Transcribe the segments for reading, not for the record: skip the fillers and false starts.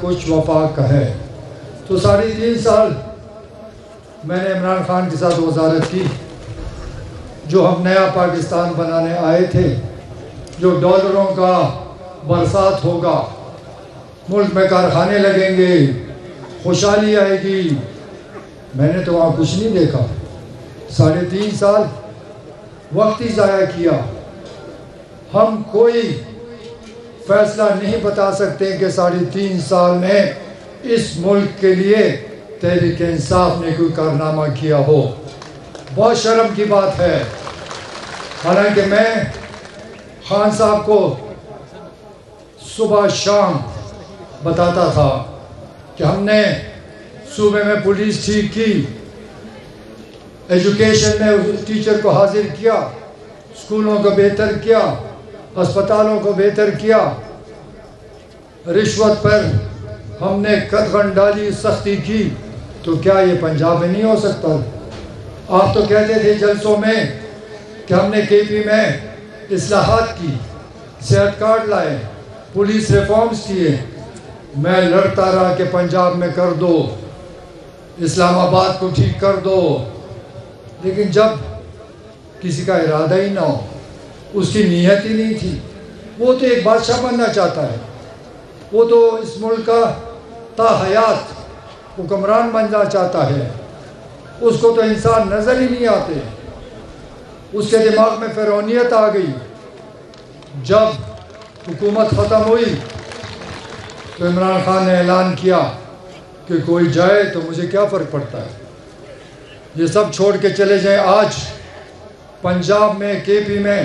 کچھ وفا کا ہے۔ تو 3.5 سال میں نے عمران خان کے ساتھ وزارت کی، جو ہم نیا پاکستان بنانے آئے تھے، جو ڈالروں کا برسات ہوگا، ملک میں کارخانے لگیں گے، خوشحالی آئے گی۔ میں نے تو وہاں کچھ نہیں دیکھا۔ 3.5 سال وقت ہی ضائع کیا۔ ہم کوئی فیصلہ نہیں بتا سکتے کہ 3.5 سال میں اس ملک کے لیے تحریک انصاف نے کوئی کارنامہ کیا ہو۔ بہت شرم کی بات ہے۔ حالانکہ میں خان صاحب کو صبح شام بتاتا تھا کہ ہم نے صوبے میں پولیس ٹھیک کی، ایجوکیشن میں ٹیچر کو حاضر کیا، اسکولوں کو بہتر کیا، ہسپتالوں کو بہتر کیا، رشوت پر ہم نے قدغن ڈالی، سختی کی۔ تو کیا یہ پنجاب میں نہیں ہو سکتا؟ آپ تو کہتے تھے جلسوں میں کہ ہم نے کے پی میں اصلاحات کی، صحت کارڈ لائے، پولیس ریفارمز کیے۔ میں لڑتا رہا کہ پنجاب میں کر دو، اسلام آباد کو ٹھیک کر دو، لیکن جب کسی کا ارادہ ہی نہ ہو، اس کی نیت ہی نہیں تھی۔ وہ تو ایک بادشاہ بننا چاہتا ہے، وہ تو اس ملک کا تا حیات حکمران بننا چاہتا ہے، اس کو تو انسان نظر ہی نہیں آتے۔ اس کے دماغ میں فرعونیت آ گئی۔ جب حکومت ختم ہوئی تو عمران خان نے اعلان کیا کہ کوئی جائے تو مجھے کیا فرق پڑتا ہے، یہ سب چھوڑ کے چلے جائیں۔ آج پنجاب میں، کے پی میں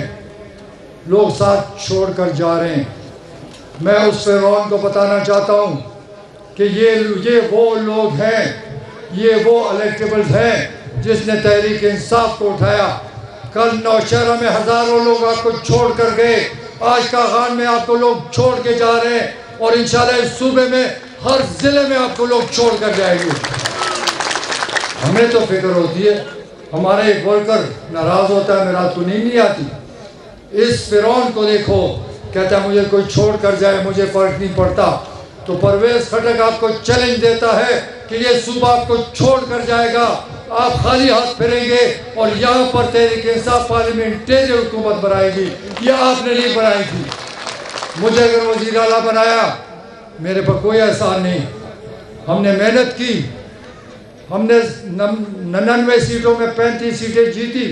لوگ ساتھ چھوڑ کر جا رہے ہیں۔ میں اس فرعون کو بتانا چاہتا ہوں کہ یہ وہ لوگ ہیں، یہ وہ الیکٹیبلز ہیں جس نے تحریک انصاف کو اٹھایا۔ کل نوشہرہ میں ہزاروں لوگ آپ کو چھوڑ کر گئے، آج کاغان میں آپ کو لوگ چھوڑ کے جا رہے ہیں، اور انشاءاللہ اس صوبے میں ہر ضلع میں آپ کو لوگ چھوڑ کر جائیں گے۔ ہمیں تو فکر ہوتی ہے، ہمارا ایک ورکر ناراض ہوتا ہے، میں رات کو نیند نہیں آتی۔ اس فرعون کو دیکھو، کہتا ہے مجھے کوئی چھوڑ کر جائے مجھے فرق نہیں پڑتا۔ تو پرویز خٹک آپ کو چیلنج دیتا ہے کہ یہ صوبہ آپ کو چھوڑ کر جائے گا، آپ خالی ہاتھ پھریں گے، اور یہاں پر تحریک انصاف پارلیمنٹری حکومت بنائے گی۔ یہ آپ نے نہیں بنائی تھی۔ مجھے اگر وزیر اعلیٰ بنایا، میرے پر کوئی احسان نہیں۔ ہم نے محنت کی، ہم نے 99 سیٹوں میں 35 سیٹیں جیتی،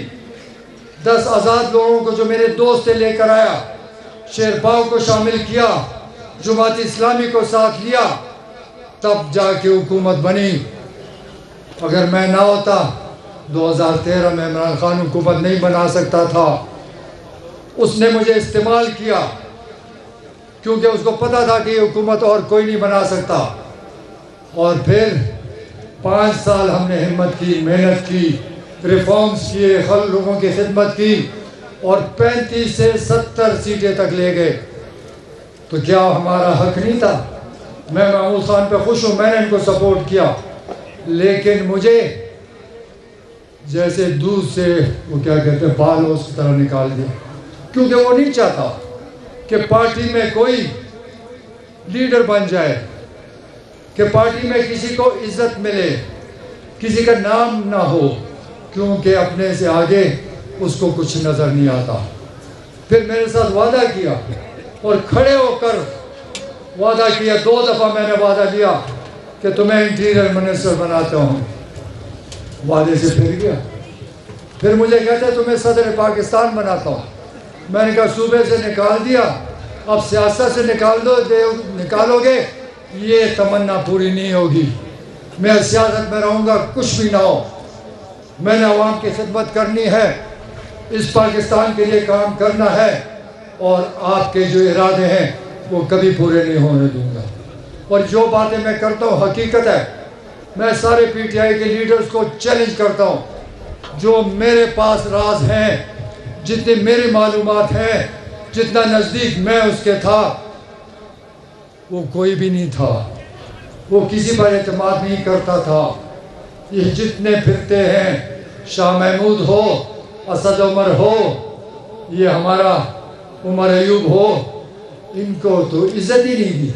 10 آزاد لوگوں کو جو میرے دوست سے لے کر آیا، شیرپاؤ کو شامل کیا، جماعت اسلامی کو ساتھ لیا، تب جا کے حکومت بنی۔ اگر میں نہ ہوتا 2013 میں عمران خان حکومت نہیں بنا سکتا تھا۔ اس نے مجھے استعمال کیا کیونکہ اس کو پتا تھا کہ یہ حکومت اور کوئی نہیں بنا سکتا۔ اور پھر 5 سال ہم نے ہمت کی، محنت کی، ریفارمز کیے، لوگوں کی خدمت کی، اور 35 سے 70 سیٹیں تک لے گئے۔ تو کیا ہمارا حق نہیں تھا؟ میں محمود خان پہ خوش ہوں، میں نے ان کو سپورٹ کیا، لیکن مجھے جیسے دودھ سے وہ کیا کہتے ہیں بال اس کی طرح نکال دیا، کیونکہ وہ نہیں چاہتا کہ پارٹی میں کوئی لیڈر بن جائے، کہ پارٹی میں کسی کو عزت ملے، کسی کا نام نہ ہو، کیونکہ اپنے سے آگے اس کو کچھ نظر نہیں آتا۔ پھر میرے ساتھ وعدہ کیا اور کھڑے ہو کر وعدہ کیا، 2 دفعہ میں نے وعدہ دیا کہ تمہیں انٹیریئر منسٹر بناتا ہوں، وعدے سے پھر گیا۔ پھر مجھے کہتے تمہیں صدر پاکستان بناتا ہوں، میں نے کہا صوبے سے نکال دیا، اب سیاست سے نکالو گے، یہ تمنا پوری نہیں ہوگی۔ میں سیاست میں رہوں گا کچھ بھی نہ ہو، میں نے عوام کی خدمت کرنی ہے، اس پاکستان کے لیے کام کرنا ہے، اور آپ کے جو ارادے ہیں وہ کبھی پورے نہیں ہونے دوں گا۔ اور جو باتیں میں کرتا ہوں حقیقت ہے۔ میں سارے پی ٹی آئی کے لیڈرز کو چیلنج کرتا ہوں، جو میرے پاس راز ہیں، جتنی میری معلومات ہیں، جتنا نزدیک میں اس کے تھا، وہ کوئی بھی نہیں تھا، وہ کسی پر اعتماد نہیں کرتا تھا۔ یہ جتنے پھرتے ہیں، شاہ محمود ہو، اسد عمر ہو، یہ ہمارا عمر ایوب ہو، ان کو تو عزت ہی نہیں دی۔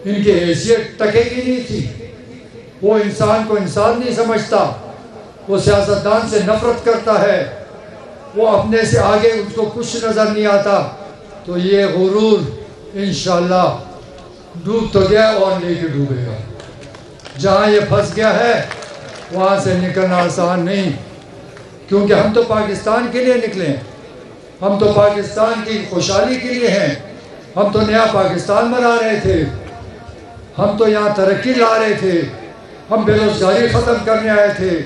ان کی حیثیت ٹکے گی نہیں تھی. وہ انسان کو انسان نہیں سمجھتا, وہ سیاستدان سے نفرت کرتا ہے, وہ اپنے سے آگے اس کو کچھ نظر نہیں آتا. تو یہ غرور انشاءاللہ ڈوب تو گیا اور لے کے ڈوبے گا. جہاں یہ پھنس گیا ہے وہاں سے نکلنا آسان نہیں, کیونکہ ہم تو پاکستان کے لیے نکلے ہیں, ہم تو پاکستان کی خوشحالی کے لیے ہیں, ہم تو نیا پاکستان بنا رہے تھے, ہم تو یہاں ترقی لا رہے تھے, ہم بے روزگاری ختم کرنے آئے تھے,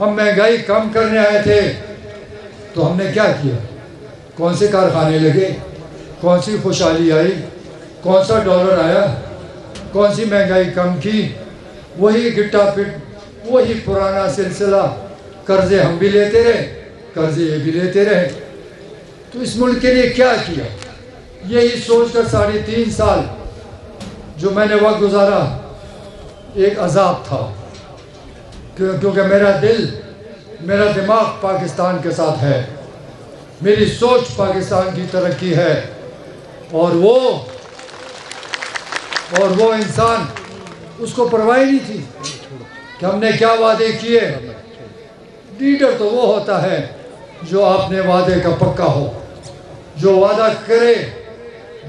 ہم مہنگائی کم کرنے آئے تھے. تو ہم نے کیا کیا؟ کون سے کارخانے لگے, کون سی خوشحالی آئی, کون سا ڈالر آیا, کون سی مہنگائی کم کی؟ وہی گٹا پٹ, وہی پرانا سلسلہ, قرضے ہم بھی لیتے رہے, قرضے یہ بھی لیتے رہے. تو اس ملک کے لیے کیا کیا؟ یہی سوچ کر 3.5 سال جو میں نے وقت گزارا ایک عذاب تھا, کیونکہ میرا دل, میرا دماغ پاکستان کے ساتھ ہے, میری سوچ پاکستان کی ترقی ہے. اور وہ انسان, اس کو پرواہ نہیں تھی کہ ہم نے کیا وعدے کیے. لیڈر تو وہ ہوتا ہے جو اپنے وعدے کا پکا ہو, جو وعدہ کرے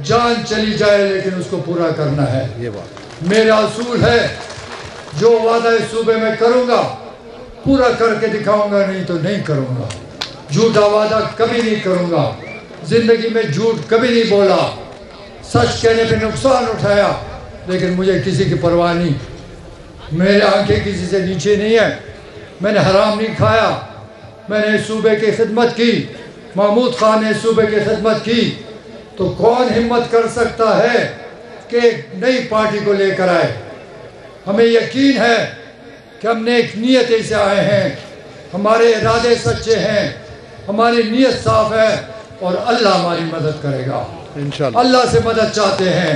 جان چلی جائے لیکن اس کو پورا کرنا ہے. میرا اصول ہے جو وعدہ اس صوبے میں کروں گا پورا کر کے دکھاؤں گا, نہیں تو نہیں کروں گا. جھوٹا وعدہ کبھی نہیں کروں گا, زندگی میں جھوٹ کبھی نہیں بولا, سچ کہنے پہ نقصان اٹھایا لیکن مجھے کسی کی پرواہ نہیں. میرے آنکھیں کسی سے نیچے نہیں ہیں, میں نے حرام نہیں کھایا, میں نے اس صوبے کی خدمت کی, محمود خان نے اس صوبے کی خدمت کی. تو کون ہمت کر سکتا ہے کہ ایک نئی پارٹی کو لے کر آئے؟ ہمیں یقین ہے کہ ہم نیک نیت سے آئے ہیں, ہمارے ارادے سچے ہیں, ہماری نیت صاف ہے اور اللہ ہماری مدد کرے گا. اللہ سے مدد چاہتے ہیں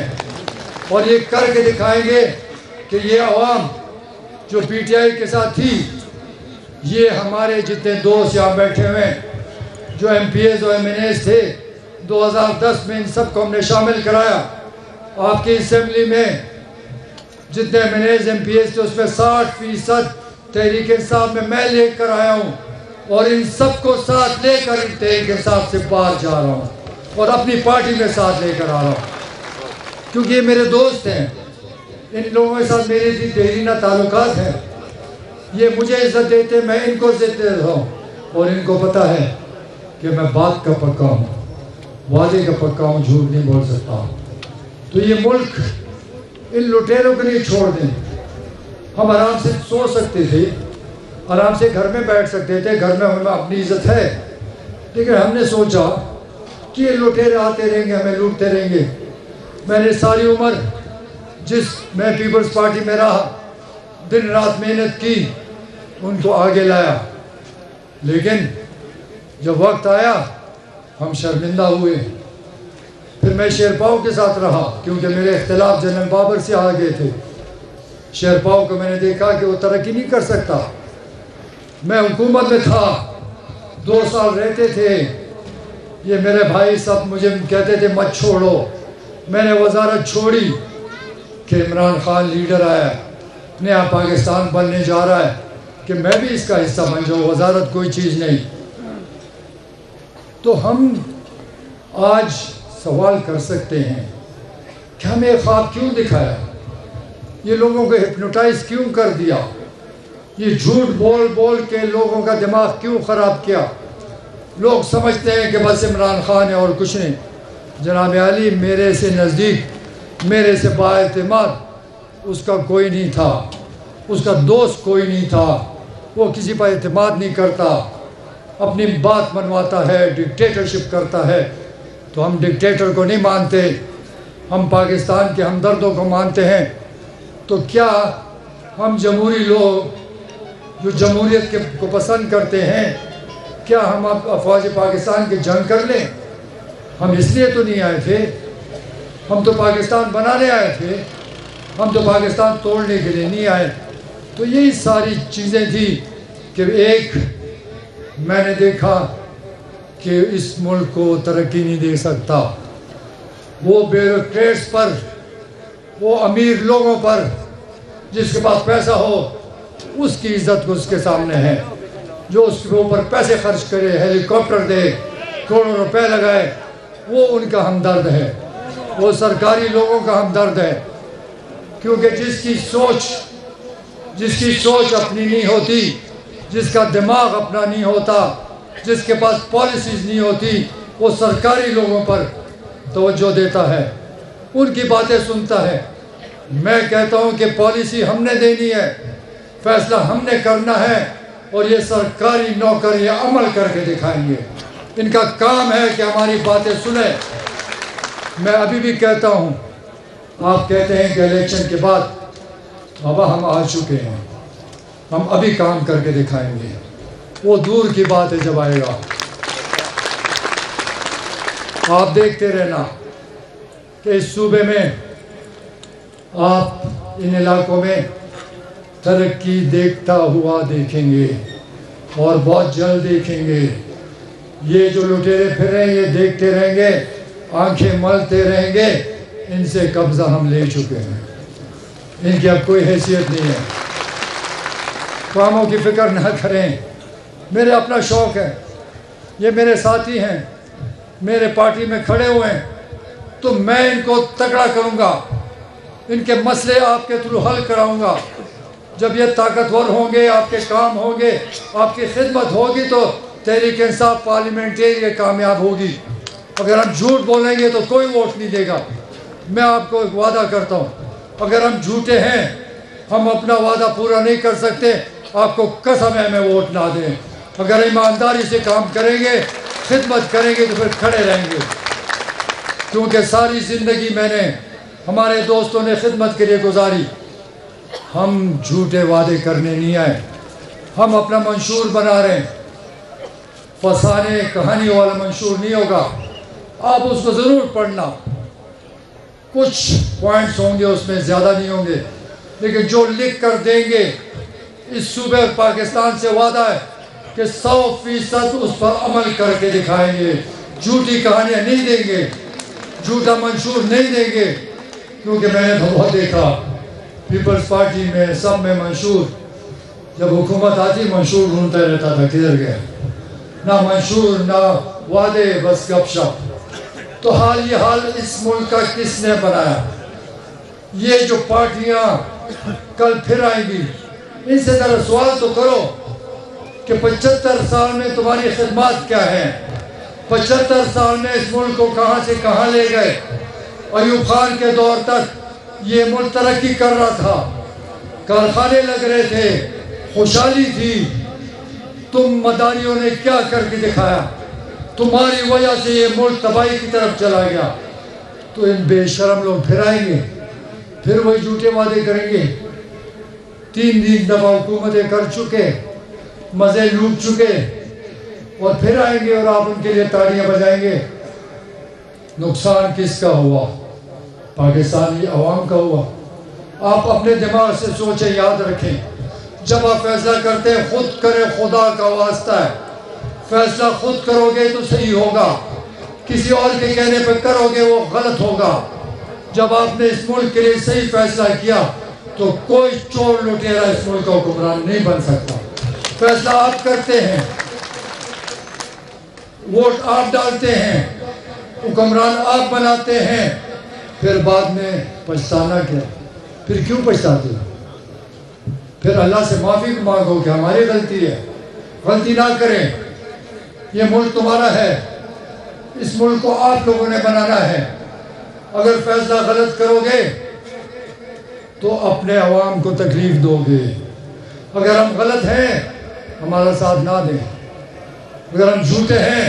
اور یہ کر کے دکھائیں گے کہ یہ عوام جو پی ٹی آئی کے ساتھ تھی, یہ ہمارے جتنے دوست یہاں بیٹھے ہوئے جو ایم پی ایز اور ایم این ایز تھے 2010 میں, ان سب کو ہم نے شامل کرایا. آپ کی اسمبلی میں جتنے MNAs MPAs تھے اس میں 60% تحریک انصاف میں لے کر آیا ہوں, اور ان سب کو ساتھ لے کر تحریک انصاف سے باہر جا رہا ہوں اور اپنی پارٹی میں ساتھ لے کر آ رہا ہوں, کیونکہ یہ میرے دوست ہیں. ان لوگوں کے ساتھ میرے دیرینہ تعلقات ہیں, یہ مجھے عزت دیتے, میں ان کو عزت دیتا ہوں, اور ان کو پتہ ہے کہ میں بات کا پکا ہوں, وعدے کا پکا ہوں, جھوٹ نہیں بول سکتا. تو یہ ملک ان لٹیروں کو نہیں چھوڑ دیں. ہم آرام سے سو سکتے تھے, آرام سے گھر میں بیٹھ سکتے تھے, گھر میں ہمیں اپنی عزت ہے, لیکن ہم نے سوچا کہ یہ لٹیرے آتے رہیں گے, ہمیں لوٹتے رہیں گے. میں نے ساری عمر جس میں پیپلز پارٹی میں رہا, دن رات محنت کی, ان کو آگے لایا, لیکن جب وقت آیا ہم شرمندہ ہوئے. پھر میں شیرپاؤ کے ساتھ رہا, کیونکہ میرے اختلاف جنرل بابر سے آگے تھے. شیرپاؤ کو میں نے دیکھا کہ وہ ترقی نہیں کر سکتا. میں حکومت میں تھا, 2 سال رہتے تھے, یہ میرے بھائی سب مجھے کہتے تھے مت چھوڑو. میں نے وزارت چھوڑی کہ عمران خان لیڈر آیا, نیا پاکستان بننے جا رہا ہے, کہ میں بھی اس کا حصہ بن جاؤں, وزارت کوئی چیز نہیں. تو ہم آج سوال کر سکتے ہیں کہ ہمیں خواب کیوں دکھایا, یہ لوگوں کو ہپنوٹائز کیوں کر دیا, یہ جھوٹ بول بول کے لوگوں کا دماغ کیوں خراب کیا. لوگ سمجھتے ہیں کہ بس عمران خان ہے اور کچھ نہیں. جناب علی میرے سے نزدیک, میرے سے بااعتماد اس کا کوئی نہیں تھا, اس کا دوست کوئی نہیں تھا. وہ کسی پر اعتماد نہیں کرتا, اپنی بات منواتا ہے, ڈکٹیٹرشپ کرتا ہے. تو ہم ڈکٹیٹر کو نہیں مانتے, ہم پاکستان کے ہمدردوں کو مانتے ہیں. تو کیا ہم جمہوری لوگ جو جمہوریت کو پسند کرتے ہیں, کیا ہم افواج پاکستان کی جنگ کر لیں؟ ہم اس لیے تو نہیں آئے تھے, ہم تو پاکستان بنانے آئے تھے, ہم تو پاکستان توڑنے کے لیے نہیں آئے. تو یہی ساری چیزیں تھی کہ ایک میں نے دیکھا کہ اس ملک کو ترقی نہیں دے سکتا. وہ بیوروکریٹس پر وہ امیر لوگوں پر جس کے پاس پیسہ ہو اس کی عزت اس کے سامنے ہے، جو اس کے اوپر پیسے خرچ کرے، ہیلی کاپٹر دے، کروڑوں روپے لگائے، وہ ان کا ہمدرد ہے، وہ سرکاری لوگوں کا ہمدرد ہے۔ کیونکہ جس کی سوچ اپنی نہیں ہوتی، جس کا دماغ اپنا نہیں ہوتا، جس کے پاس پالیسیز نہیں ہوتی، وہ سرکاری لوگوں پر توجہ دیتا ہے، ان کی باتیں سنتا ہے۔ میں کہتا ہوں کہ پالیسی ہم نے دینی ہے، فیصلہ ہم نے کرنا ہے، اور یہ سرکاری نوکر یہ عمل کر کے دکھائیں گے۔ ان کا کام ہے کہ ہماری باتیں سنیں۔ میں ابھی بھی کہتا ہوں، آپ کہتے ہیں کہ الیکشن کے بعد بابا ہم آ چکے ہیں، ہم ابھی کام کر کے دکھائیں گے، وہ دور کی بات ہے جب آئے گا۔ آپ دیکھتے رہنا کہ اس صوبے میں آپ ان علاقوں میں ترقی دیکھتا ہوا دیکھیں گے، اور بہت جلد دیکھیں گے۔ یہ جو لٹیرے پھر رہے ہیں یہ دیکھتے رہیں گے، آنکھیں ملتے رہیں گے، ان سے قبضہ ہم لے چکے ہیں، ان کی اب کوئی حیثیت نہیں ہے۔ کاموں کی فکر نہ کریں، میرے اپنا شوق ہے، یہ میرے ساتھی ہیں، میرے پارٹی میں کھڑے ہوئے ہیں، تو میں ان کو تگڑا کروں گا، ان کے مسئلے آپ کے تھرو حل کراؤں گا۔ جب یہ طاقتور ہوں گے، آپ کے کام ہوں گے، آپ کی خدمت ہوگی، تو تحریک انصاف پارلیمنٹری کامیاب ہوگی۔ اگر ہم جھوٹ بولیں گے تو کوئی ووٹ نہیں دے گا۔ میں آپ کو ایک وعدہ کرتا ہوں، اگر ہم جھوٹے ہیں، ہم اپنا وعدہ پورا نہیں کر سکتے، آپ کو قسم ہے ہمیں ووٹ نہ دیں۔ اگر ایمانداری سے کام کریں گے، خدمت کریں گے، تو پھر کھڑے رہیں گے۔ کیونکہ ساری زندگی میں نے، ہمارے دوستوں نے خدمت کے لیے گزاری۔ ہم جھوٹے وعدے کرنے نہیں آئے، ہم اپنا منشور بنا رہے ہیں۔ فسانے کہانی والا منشور نہیں ہوگا، آپ اس کو ضرور پڑھنا، کچھ پوائنٹس ہوں گے اس میں، زیادہ نہیں ہوں گے، لیکن جو لکھ کر دیں گے، اس صوبے اور پاکستان سے وعدہ ہے کہ 100% اس پر عمل کر کے دکھائیں گے۔ جھوٹی کہانیاں نہیں دیں گے، جھوٹا منشور نہیں دیں گے، کیونکہ میں نے تو بہت دیکھا پیپلز پارٹی میں، سب میں منشور، جب حکومت آتی منشور ڈھونڈتا رہتا تھا، کدھر گئے؟ نہ منشور، نہ وعدے، بس گپ شپ۔ تو یہ حال اس ملک کا کس نے بنایا؟ یہ جو پارٹیاں کل پھر آئیں گی، ان سے ذرا سوال تو کرو کہ 75 سال میں تمہاری خدمات کیا ہیں؟ 75 سال میں اس ملک کو کہاں سے کہاں لے گئے؟ ایوب خان کے دور تک یہ ملک ترقی کر رہا تھا، کارخانے لگ رہے تھے، خوشحالی تھی۔ تم مداریوں نے کیا کر کے دکھایا؟ تمہاری وجہ سے یہ ملک تباہی کی طرف چلا گیا۔ تو ان بے شرم لوگ پھر آئیں گے، پھر وہی جھوٹے وعدے کریں گے۔ 3 دفعہ حکومتیں کر چکے، مزے لوٹ چکے، اور پھر آئیں گے اور آپ ان کے لیے تاڑیاں بجائیں گے۔ نقصان کس کا ہوا؟ پاکستانی عوام کا ہوا۔ آپ اپنے دماغ سے سوچیں، یاد رکھیں، جب آپ فیصلہ کرتے ہیں خود کریں، خدا کا واسطہ ہے۔ فیصلہ خود کرو گے تو صحیح ہوگا، کسی اور کے کہنے پہ کرو گے وہ غلط ہوگا۔ جب آپ نے اس ملک کے لیے صحیح فیصلہ کیا تو کوئی چور لٹیرا اس ملک کا حکمران نہیں بن سکتا۔ فیصلہ آپ کرتے ہیں، ووٹ آپ ڈالتے ہیں، حکمران آپ بناتے ہیں، پھر بعد میں پچھتانا کیا؟ پھر کیوں پچھتاتے ہو؟ پھر اللہ سے معافی مانگو کہ ہماری غلطی ہے، غلطی نہ کریں۔ یہ ملک تمہارا ہے، اس ملک کو آپ لوگوں نے بنانا ہے۔ اگر فیصلہ غلط کرو گے تو اپنے عوام کو تکلیف دو گے۔ اگر ہم غلط ہیں ہمارا ساتھ نہ دیں، اگر ہم جھوٹے ہیں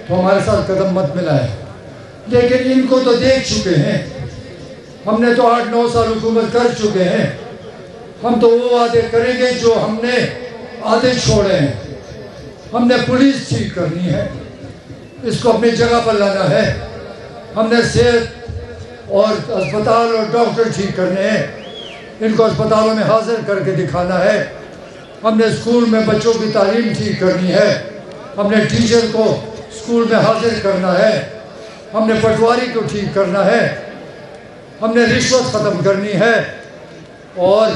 تو ہمارے ساتھ قدم مت ملائیں۔ لیکن ان کو تو دیکھ چکے ہیں، ہم نے تو 8-9 سال حکومت کر چکے ہیں، ہم تو وہ وعدے کریں گے جو ہم نے آدھے چھوڑے ہیں۔ ہم نے پولیس ٹھیک کرنی ہے، اس کو اپنی جگہ پر لانا ہے۔ ہم نے صحت اور اسپتال اور ڈاکٹر ٹھیک کرنے ہیں، ان کو اسپتالوں میں حاضر کر کے دکھانا ہے۔ ہم نے اسکول میں بچوں کی تعلیم ٹھیک کرنی ہے، ہم نے ٹیچر کو اسکول میں حاضر کرنا ہے، ہم نے پٹواری کو ٹھیک کرنا ہے۔ ہم نے رشوت ختم کرنی ہے، اور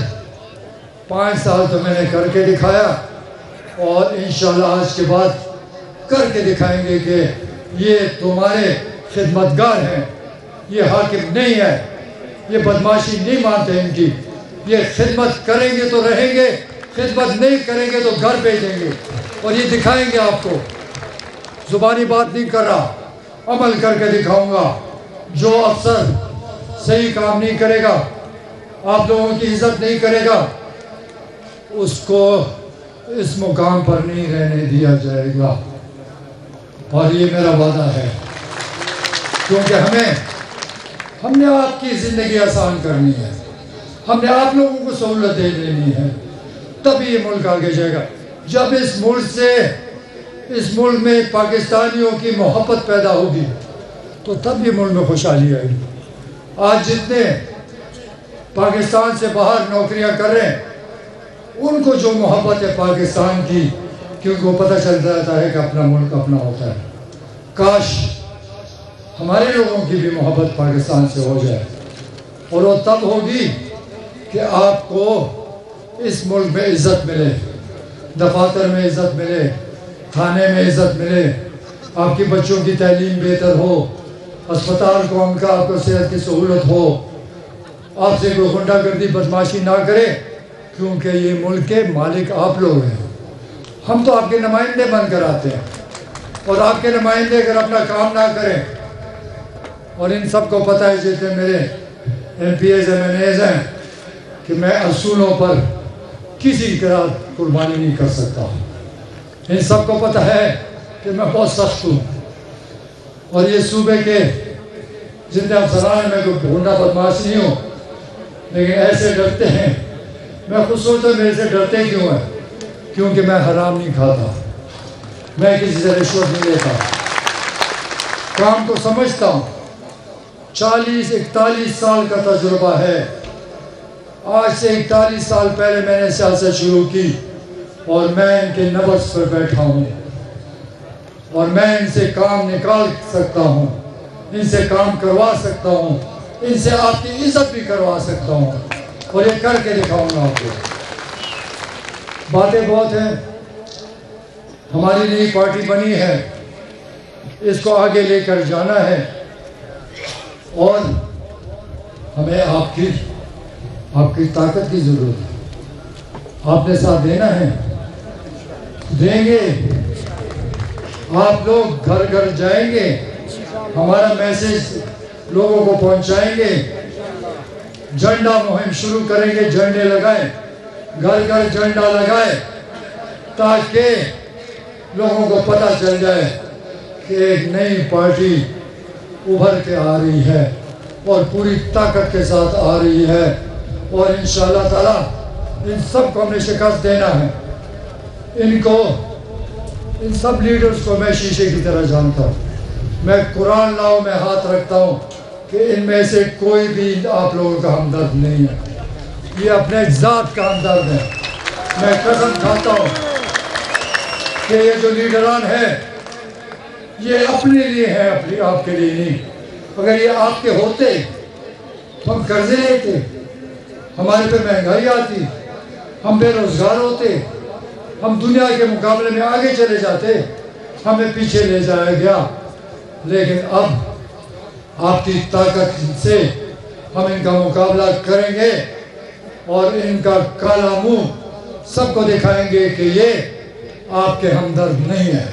5 سال تو میں نے کر کے دکھایا، اور انشاءاللہ آج کے بعد کر کے دکھائیں گے کہ یہ تمہارے خدمتگار ہیں، یہ حاکم نہیں ہے، یہ بدماشی نہیں مانتے ان کی، یہ خدمت کریں گے تو رہیں گے، خدمت نہیں کریں گے تو گھر بھیجیں گے، اور یہ دکھائیں گے آپ کو۔ زبانی بات نہیں کر رہا، عمل کر کے دکھاؤں گا۔ جو افسر صحیح کام نہیں کرے گا، آپ لوگوں کی عزت نہیں کرے گا، اس کو اس مقام پر نہیں رہنے دیا جائے گا، اور یہ میرا وعدہ ہے، کیونکہ ہم نے آپ کی زندگی آسان کرنی ہے، ہم نے آپ لوگوں کو سہولتیں دینی ہے، تبھی یہ ملک آگے جائے گا۔ جب اس ملک میں پاکستانیوں کی محبت پیدا ہوگی تو تب یہ ملک میں خوشحالی آئے گی۔ آج جتنے پاکستان سے باہر نوکریاں کر رہے ہیں، ان کو جو محبت ہے پاکستان کی، کیونکہ وہ پتہ چل جاتا ہے کہ اپنا ملک اپنا ہوتا ہے۔ کاش ہمارے لوگوں کی بھی محبت پاکستان سے ہو جائے، اور وہ تب ہوگی کہ آپ کو اس ملک میں عزت ملے، دفاتر میں عزت ملے، کھانے میں عزت ملے، آپ کی بچوں کی تعلیم بہتر ہو، اسپتال کو ان کا آپ کو صحت کی سہولت ہو، آپ سے کوئی غنڈہ گردی بدماشی نہ کرے، کیونکہ یہ ملک کے مالک آپ لوگ ہیں۔ ہم تو آپ کے نمائندے بن کر آتے ہیں، اور آپ کے نمائندے اگر اپنا کام نہ کریں، اور ان سب کو پتہ ہے جتنے میرے MPAs MNAs ہیں کہ میں اصولوں پر کسی طرح قربانی نہیں کر سکتا، ان سب کو پتہ ہے کہ میں بہت سخت ہوں، اور یہ صوبے کے جتنے افسران ہیں، میں کوئی غنڈہ بدماش نہیں ہوں، لیکن ایسے ڈرتے ہیں۔ میں خود سوچتا ہوں میرے سے ڈرتے کیوں ہیں؟ کیونکہ میں حرام نہیں کھاتا، میں کسی سے رشوت نہیں لیتا، کام کو سمجھتا ہوں، 40-41 سال کا تجربہ ہے۔ آج سے 41 سال پہلے میں نے سیاست شروع کی، اور میں ان کے نبض پر بیٹھا ہوں، اور میں ان سے کام نکال سکتا ہوں، ان سے کام کروا سکتا ہوں، ان سے آپ کی عزت بھی کروا سکتا ہوں، اور یہ کر کے دکھاؤں گا آپ کو۔ باتیں بہت ہیں، ہماری نئی پارٹی بنی ہے، اس کو آگے لے کر جانا ہے، اور ہمیں آپ کی طاقت کی ضرورت ہے۔ آپ نے ساتھ دینا ہے، دیں گے، آپ لوگ گھر گھر جائیں گے، ہمارا میسیج لوگوں کو پہنچائیں گے، جھنڈا مہم شروع کریں گے، جھنڈے لگائیں، گھر گھر جھنڈا لگائیں، تاکہ لوگوں کو پتہ چل جائے کہ ایک نئی پارٹی ابھر کے آ رہی ہے، اور پوری طاقت کے ساتھ آ رہی ہے، اور انشاءاللہ تعالیٰ ان سب کو ہم نے شکست دینا ہے۔ ان سب لیڈرز کو میں شیشے کی طرح جانتا ہوں، میں قرآن لاؤں میں ہاتھ رکھتا ہوں کہ ان میں سے کوئی بھی آپ لوگوں کا ہمدرد نہیں ہے، یہ اپنے ذات کا ہمدرد ہے۔ میں قسم کھاتا ہوں کہ یہ جو لیڈران ہیں یہ اپنے لیے ہیں، آپ کے لیے نہیں۔ اگر یہ آپ کے ہوتے تو ہم قرضے لیتے، ہمارے پہ مہنگائی آتی، ہم بے روزگار ہوتے، ہم دنیا کے مقابلے میں آگے چلے جاتے، ہمیں پیچھے لے جایا گیا۔ لیکن اب آپ کی طاقت سے ہم ان کا مقابلہ کریں گے، اور ان کا کالا منہ سب کو دکھائیں گے کہ یہ آپ کے ہمدرد نہیں ہے،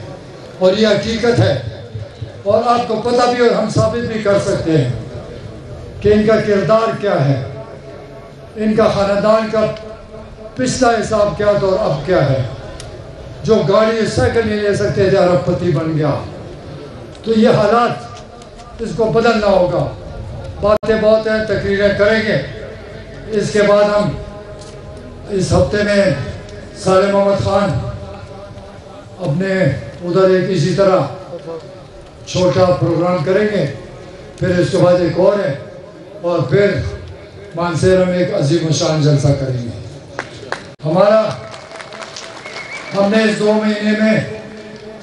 اور یہ حقیقت ہے، اور آپ کو پتہ بھی، اور ہم ثابت بھی کر سکتے ہیں کہ ان کا کردار کیا ہے، ان کا خاندان کا پچھلا حساب کیا تھا اور اب کیا ہے۔ جو گاڑی سائیکل نہیں لے سکتے تھے، ارب پتی بن گیا۔ تو یہ حالات، اس کو بدلنا ہوگا۔ باتیں بہت ہیں، تقریریں کریں گے، اس کے بعد ہم اس ہفتے میں صالح محمد خان اپنے ادھر ایک اسی طرح چھوٹا پروگرام کریں گے، پھر اس کے بعد ایک اور ہے، اور پھر مانسہرہ میں ایک عظیم الشان جلسہ کریں گے۔ ہم نے اس 2 مہینے میں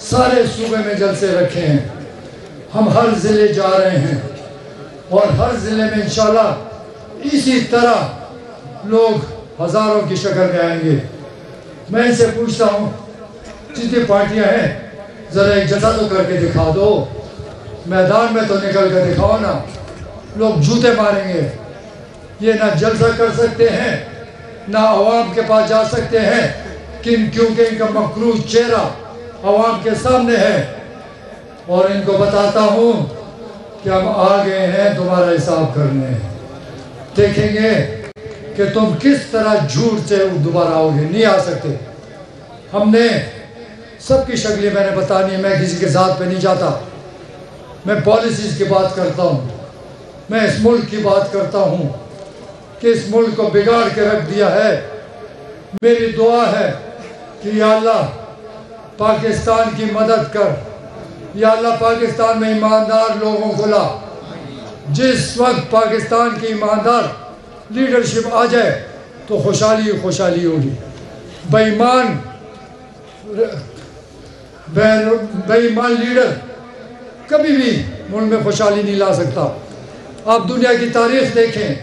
سارے صوبے میں جلسے رکھے ہیں، ہم ہر ضلع جا رہے ہیں، اور ہر ضلع میں انشاءاللہ اسی طرح لوگ ہزاروں کی شکل میں آئیں گے۔ میں ان سے پوچھتا ہوں جتنی پارٹیاں ہیں ذرا ایک جلسہ تو کر کے دکھا دو، میدان میں تو نکل کر دکھاؤ نا، لوگ جوتے ماریں گے۔ یہ نہ جلسہ کر سکتے ہیں نہ عوام کے پاس جا سکتے ہیں کیونکہ ان کا مکروہ چہرہ عوام کے سامنے ہے، اور ان کو بتاتا ہوں کہ ہم آ گئے ہیں تمہارا حساب کرنے، دیکھیں گے کہ تم کس طرح جھوٹ سے دوبارہ آؤ گے۔ نہیں آ سکتے۔ ہم نے سب کی شکلیں میں نے بتانی ہے، میں کسی کے ذات پہ نہیں جاتا، میں پالیسیز کی بات کرتا ہوں، میں اس ملک کی بات کرتا ہوں کہ اس ملک کو بگاڑ کے رکھ دیا ہے۔ میری دعا ہے کہ یا اللہ پاکستان کی مدد کر، یا اللہ پاکستان میں ایماندار لوگوں کو لا۔ جس وقت پاکستان کی ایماندار لیڈرشپ آ جائے تو خوشحالی خوشحالی ہوگی۔ بے ایمان لیڈر کبھی بھی ملک میں خوشحالی نہیں لا سکتا۔ آپ دنیا کی تاریخ دیکھیں،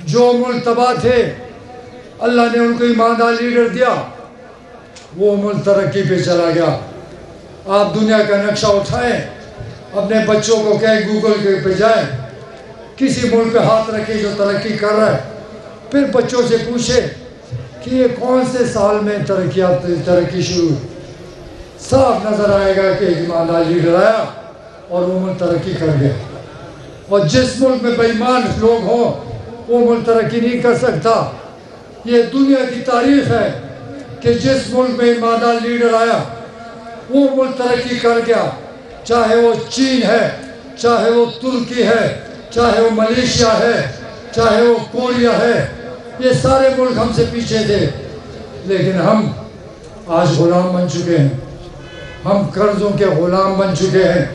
جو ملک تباہ تھے اللہ نے ان کو ایماندار لیڈر دیا، وہ ملک ترقی پہ چلا گیا۔ آپ دنیا کا نقشہ اٹھائیں، اپنے بچوں کو کہیں گوگل پہ جائیں، کسی ملک پہ ہاتھ رکھیں جو ترقی کر رہا ہے، پھر بچوں سے پوچھیں کہ یہ کون سے سال میں ترقی شروع، صاف نظر آئے گا کہ ایک ایماندار لیڈر آیا اور وہ ملک ترقی کر گیا۔ اور جس ملک میں بے ایمان لوگ ہوں وہ ملک ترقی نہیں کر سکتا۔ یہ دنیا کی تاریخ ہے کہ جس ملک میں ایماندار لیڈر آیا وہ ملک ترقی کر گیا، چاہے وہ چین ہے، چاہے وہ ترکی ہے، چاہے وہ ملیشیا ہے، چاہے وہ کوریا ہے۔ یہ سارے ملک ہم سے پیچھے تھے، لیکن ہم آج غلام بن چکے ہیں، ہم قرضوں کے غلام بن چکے ہیں،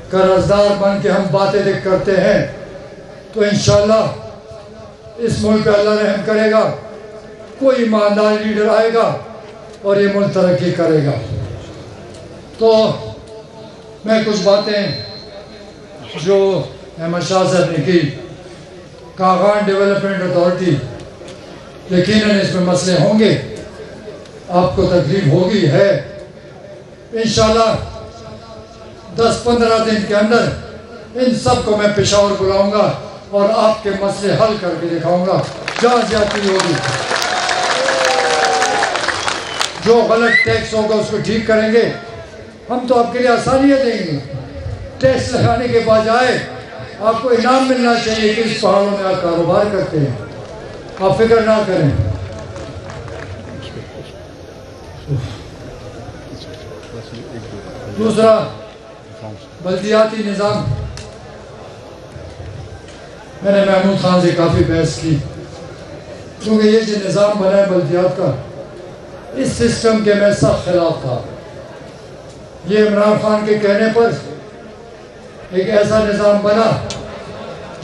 قرضدار بن کے ہم باتیں کرتے ہیں۔ تو انشاءاللہ اس ملک پہ اللہ رحم کرے گا، کوئی ایماندار لیڈر آئے گا اور یہ ملک ترقی کرے گا۔ تو میں کچھ باتیں جو احمد شاہ صاحب نے کی، کاغان ڈیولپمنٹ اتھارٹی، یقیناً اس میں مسئلے ہوں گے، آپ کو تکلیف ہوگی ہے، انشاءاللہ 10-15 دن کے اندر ان سب کو میں پشاور بلاؤں گا اور آپ کے مسئلے حل کر کے دکھاؤں گا جہاں زیادتی ہوگی۔ جو غلط ٹیکس ہوگا اس کو ٹھیک کریں گے۔ ہم تو آپ کے لیے آسانیاں دیں گے، ٹیکس لگانے کے بجائے آپ کو انعام ملنا چاہیے کہ اس پہاڑوں میں آپ کاروبار کرتے ہیں، آپ فکر نہ کریں۔ دوسرا بلدیاتی نظام، میں نے محمود خان سے کافی بحث کی، کیونکہ یہ جو نظام بنا ہے بلدیات کا، اس سسٹم کے میں سخت خلاف تھا۔ یہ عمران خان کے کہنے پر ایک ایسا نظام بنا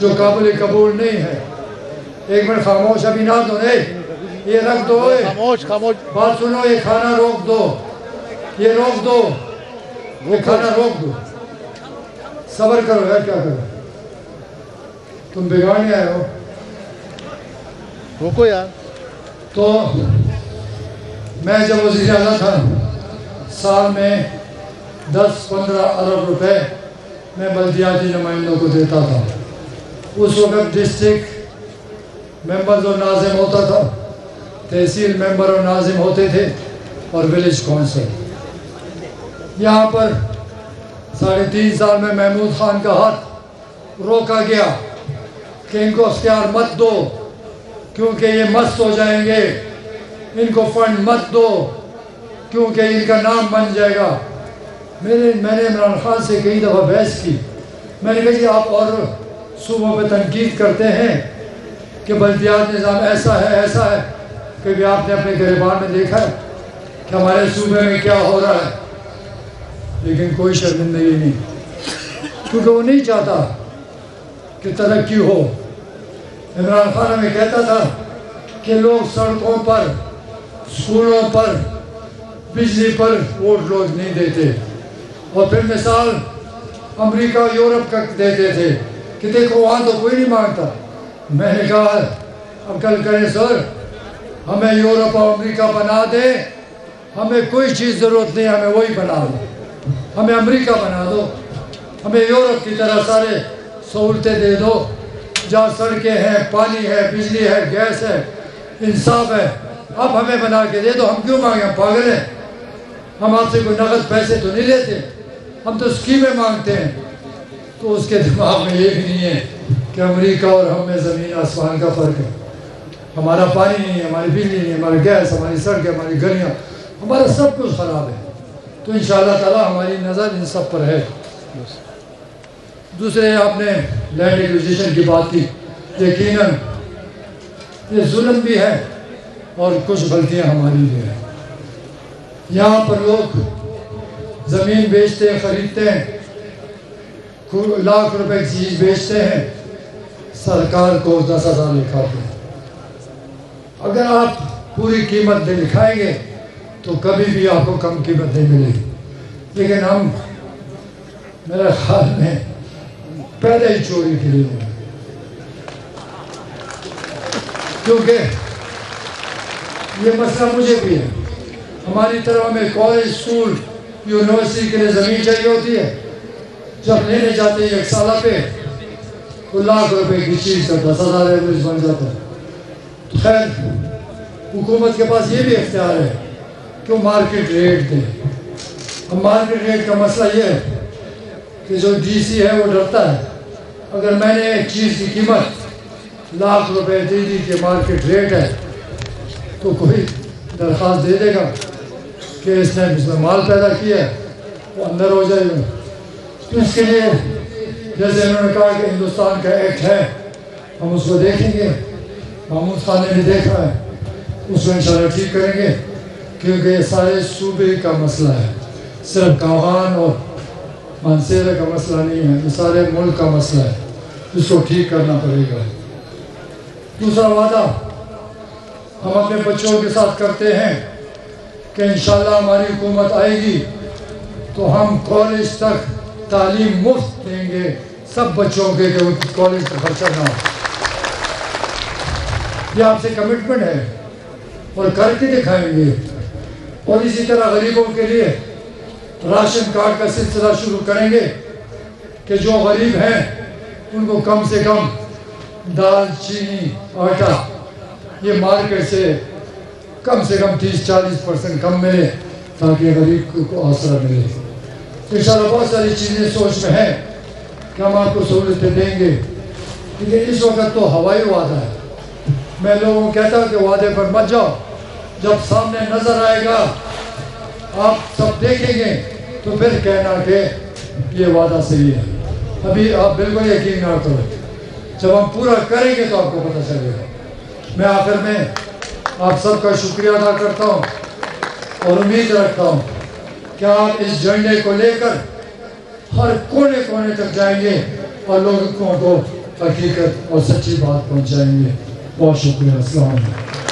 جو قابل قبول نہیں ہے۔ ایک منٹ خاموش، ابھی نہ دو، یہ رکھ دو، بات سنو، یہ کھانا روک دو، یہ روک دو، یہ کھانا روک دو، صبر کرو یار، کیا کرو، تم بگاڑنے آئے ہو، روکو یار۔ تو میں جب وزیر اعلیٰ تھا، سال میں 10-15 ارب روپے میں بلدیاتی نمائندوں کو دیتا تھا۔ اس وقت ڈسٹرکٹ ممبرز اور ناظم ہوتا تھا، تحصیل ممبر اور ناظم ہوتے تھے، اور ولیج کونسل۔ یہاں پر 3.5 سال میں محمود خان کا ہاتھ روکا گیا کہ ان کو اختیار مت دو کیونکہ یہ مست ہو جائیں گے، ان کو فنڈ مت دو کیونکہ ان کا نام بن جائے گا۔ میں نے عمران خان سے کئی دفعہ بحث کی، میں نے کہا کہ آپ اور صوبوں پہ تنقید کرتے ہیں کہ بلدیات نظام ایسا ہے کہ بھی آپ نے اپنے گریبان میں دیکھا ہے کہ ہمارے صوبے میں کیا ہو رہا ہے، لیکن کوئی شرمندگی نہیں، کیونکہ وہ نہیں چاہتا کہ ترقی ہو۔ عمران خان ہمیں کہتا تھا کہ لوگ سڑکوں پر، سکولوں پر، بجلی پر ووٹ لوگ نہیں دیتے، اور پھر مثال امریکہ یورپ کا دیتے تھے کہ دیکھو وہاں تو کوئی نہیں مانگتا. میں نے کہا عقل کرے سر, ہمیں یورپ اور امریکہ بنا دے, ہمیں کوئی چیز ضرورت نہیں, ہمیں وہی بنا دو, ہمیں امریکہ بنا دو, ہمیں یورپ کی طرح سارے سہولتیں دے دو, جہاں سڑکیں ہیں, پانی ہے, بجلی ہے, گیس ہے, انصاف ہے, اب ہمیں بنا کے دے دو. ہم کیوں مانگیں؟ ہم پاگل ہیں؟ ہم آپ سے کوئی نقد پیسے تو نہیں لیتے, ہم تو اسکیمیں مانگتے ہیں. تو اس کے دماغ میں یہ بھی نہیں ہے کہ امریکہ اور ہم میں زمین آسمان کا فرق ہے. ہمارا پانی نہیں ہے, ہماری بجلی نہیں ہے, ہماری گیس, ہماری سڑکیں, ہماری گلیاں, ہمارا سب کچھ خراب ہے. تو انشاءاللہ تعالی ہماری نظر ان سب پر ہے. دوسرے آپ نے لینڈ ایکوزیشن کی بات کی, یقیناً یہ ظلم بھی ہے اور کچھ غلطیاں ہماری بھی ہیں. یہاں پر لوگ زمین بیچتے ہیں, خریدتے ہیں, لاکھ روپے کی چیز بیچتے ہیں, سرکار کو 10,000 لکھاتے ہیں. اگر آپ پوری قیمت لکھائیں گے تو کبھی بھی آپ کو کم قیمت نہیں ملے گی. لیکن ہم میرے خیال میں پہلے ہی چوری کے لیے ہوئے, کیونکہ یہ مسئلہ مجھے بھی ہے. ہماری طرح میں کالج, اسکول, یونیورسٹی کے لیے زمین چاہیے ہوتی ہے, جب لینے جاتے ہیں ایک سالہ پہ تو لاکھ روپے کی چیز کا 10,000 ایوریج بن جاتا ہے. تو خیر حکومت کے پاس یہ بھی اختیار ہے کہ وہ مارکیٹ ریٹ دے. اب مارکیٹ ریٹ کا مسئلہ یہ ہے کہ جو ڈی سی ہے وہ ڈرتا ہے, اگر میں نے ایک چیز کی قیمت لاکھ روپے دے دی کہ مارکیٹ ریٹ ہے, تو کوئی درخواست دے دے گا کہ اس میں مال پیدا کیا ہے, وہ اندر ہو جائے گا. تو اس کے لیے جیسے انہوں نے کہا کہ ہندوستان کا ایکٹ ہے, ہم اس کو دیکھیں گے. محمود خان نے بھی دیکھا ہے, اس کو انشاءاللہ ٹھیک کریں گے, کیونکہ یہ سارے صوبے کا مسئلہ ہے, صرف کاغان اور مانسیرہ کا مسئلہ نہیں ہے, یہ سارے ملک کا مسئلہ ہے, اس کو ٹھیک کرنا پڑے گا. دوسرا وعدہ ہم اپنے بچوں کے ساتھ کرتے ہیں کہ انشاءاللہ ہماری حکومت آئے گی تو ہم کالج تک تعلیم مفت دیں گے سب بچوں کے, کہ کالج کا خرچہ نہ ہو. یہ آپ سے کمٹمنٹ ہے اور کر کے دکھائیں گے. اور اسی طرح غریبوں کے لیے راشن کارڈ کا سلسلہ شروع کریں گے کہ جو غریب ہیں ان کو کم سے کم دال, چینی, آٹا یہ مارکیٹ سے کم 30-40% کم ملے تاکہ غریب کو آسرا ملے. انشاءاللہ بہت ساری چیزیں سوچ میں ہیں کہ ہم آپ کو سہولتیں دیں گے, لیکن اس وقت تو ہوائی وعدہ ہے. میں لوگوں کو کہتا ہوں کہ وعدے پر مت جاؤ, جب سامنے نظر آئے گا آپ سب دیکھیں گے تو پھر کہنا کہ یہ وعدہ صحیح ہے. ابھی آپ بالکل یقین نہ کرو, جب ہم پورا کریں گے تو آپ کو پتہ چلے گا. میں آخر میں آپ سب کا شکریہ ادا کرتا ہوں اور امید رکھتا ہوں کہ آپ اس جھنڈے کو لے کر ہر کونے کونے تک جائیں گے اور لوگوں کو حقیقت اور سچی بات پہنچائیں گے. بہت شکریہ. السلام علیکم.